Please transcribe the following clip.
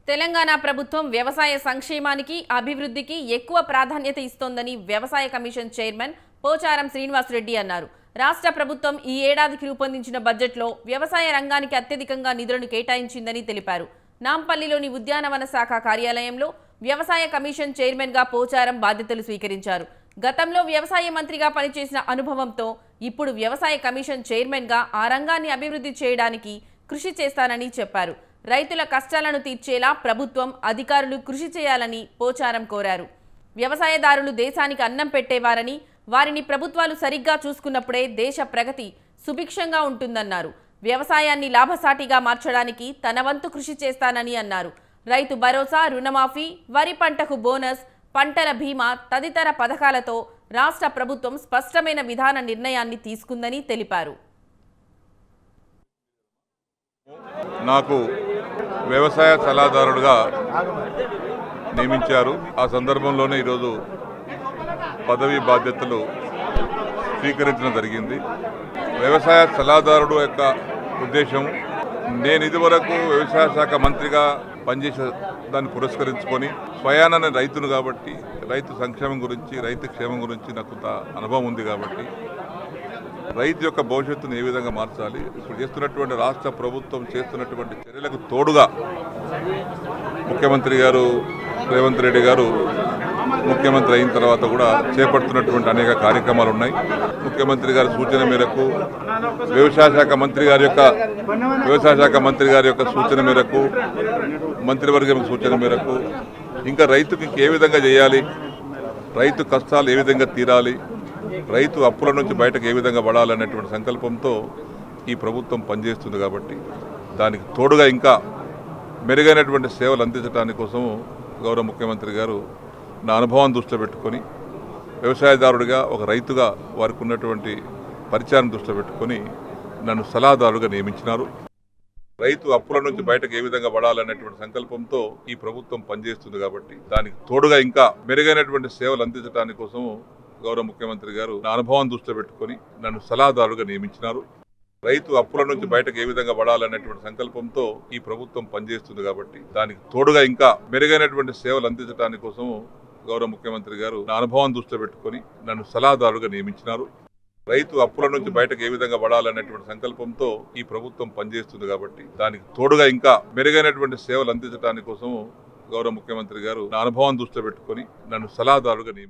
తెలంగాణ ప్రభుత్వం వ్యవసాయ సంక్షేమానికి అభివృద్ధికి ఎక్కువ ప్రాధాన్యత ఇస్తోందని వ్యవసాయ కమిషన్ చైర్మన్ పోచారం శ్రీనివాస్ రెడ్డి అన్నారు. రాష్ట్ర ప్రభుత్వం ఈ ఏడాదికి రూపొందించిన బడ్జెట్లో వ్యవసాయ రంగానికి అత్యధికంగా నిధులను కేటాయించిందని తెలిపారు. నాంపల్లిలోని ఉద్యానవన శాఖ కార్యాలయంలో వ్యవసాయ కమిషన్ చైర్మన్గా పోచారం బాధ్యతలు స్వీకరించారు. గతంలో వ్యవసాయ మంత్రిగా పనిచేసిన అనుభవంతో ఇప్పుడు వ్యవసాయ కమిషన్ చైర్మన్గా ఆ రంగాన్ని అభివృద్ధి చేయడానికి కృషి చేస్తానని చెప్పారు. రైతుల కష్టాలను తీర్చేలా ప్రభుత్వం అధికారులు కృషి చేయాలని పోచారం కోరారు. వ్యవసాయదారులు దేశానికి అన్నం పెట్టేవారని, వారిని ప్రభుత్వాలు సరిగ్గా చూసుకున్నప్పుడే దేశ ప్రగతి సుభిక్షంగా ఉంటుందన్నారు. వ్యవసాయాన్ని లాభసాటిగా మార్చడానికి తన వంతు కృషి చేస్తానని అన్నారు. రైతు భరోసా, రుణమాఫీ, వరి పంటకు బోనస్, పంటల బీమా తదితర పథకాలతో రాష్ట్ర ప్రభుత్వం స్పష్టమైన విధాన నిర్ణయాన్ని తీసుకుందని తెలిపారు. నాకు వ్యవసాయ సలహాదారుడుగా నియమించారు. ఆ సందర్భంలోనే ఈరోజు పదవి బాధ్యతలు స్వీకరించడం జరిగింది. వ్యవసాయ సలహాదారుడు యొక్క ఉద్దేశం, నేను ఇదివరకు వ్యవసాయ శాఖ మంత్రిగా పనిచేసే దాన్ని పురస్కరించుకొని స్వయాన రైతును కాబట్టి రైతు సంక్షేమం గురించి, రైతు క్షేమం గురించి నాకు కొంత అనుభవం ఉంది కాబట్టి రైతు యొక్క భవిష్యత్తును ఏ విధంగా మార్చాలి, ఇప్పుడు చేస్తున్నటువంటి రాష్ట్ర ప్రభుత్వం చేస్తున్నటువంటి చర్యలకు తోడుగా ముఖ్యమంత్రి గారు రేవంత్ రెడ్డి గారు ముఖ్యమంత్రి అయిన తర్వాత కూడా చేపడుతున్నటువంటి అనేక కార్యక్రమాలు ఉన్నాయి. ముఖ్యమంత్రి గారి సూచన మేరకు, వ్యవసాయ శాఖ మంత్రి గారి యొక్క సూచన మేరకు, మంత్రివర్గం సూచన మేరకు ఇంకా రైతుకి ఏ విధంగా చేయాలి, రైతు కష్టాలు ఏ విధంగా తీరాలి, రైతు అప్పుల నుంచి బయటకు ఏ విధంగా పడాలనేటువంటి సంకల్పంతో ఈ ప్రభుత్వం పనిచేస్తుంది. కాబట్టి దానికి తోడుగా ఇంకా మెరుగైనటువంటి సేవలు అందించడానికి కోసము గౌరవ ముఖ్యమంత్రి గారు నా అనుభవాన్ని దృష్టిలో పెట్టుకొని, వ్యవసాయదారుడిగా ఒక రైతుగా వారికి ఉన్నటువంటి పరిచయాన్ని దృష్టిలో పెట్టుకొని నన్ను సలహాదారుగా నియమించినారు. రైతు అప్పుల నుంచి బయటకు ఏ విధంగా పడాలనేటువంటి సంకల్పంతో ఈ ప్రభుత్వం పనిచేస్తుంది. కాబట్టి దానికి తోడుగా ఇంకా మెరుగైనటువంటి సేవలు అందించడానికి కోసము గౌరవ ముఖ్యమంత్రి గారు నా అనుభవాన్ని దృష్టిలో పెట్టుకొని నన్ను సలహాదారుగా నియమించినారు. రైతు అప్పుల నుంచి బయటకు ఏ విధంగా పడాలనేటువంటి సంకల్పంతో ఈ ప్రభుత్వం పనిచేస్తుంది. కాబట్టి దానికి తోడుగా ఇంకా మెరుగైనటువంటి సేవలు అందించడానికి కోసము గౌరవ ముఖ్యమంత్రి గారు నా అనుభవాన్ని దృష్టిలో పెట్టుకొని నన్ను సలహాదారుగా నియమించినారు. రైతు అప్పుల నుంచి బయటకు ఏ విధంగా పడాలనేటువంటి సంకల్పంతో ఈ ప్రభుత్వం పనిచేస్తుంది. కాబట్టి దానికి తోడుగా ఇంకా మెరుగైనటువంటి సేవలు అందించడానికి కోసము గౌరవ ముఖ్యమంత్రి గారు నా అనుభవాన్ని దృష్టిలో పెట్టుకొని నన్ను సలహాదారుగా నియమించారు.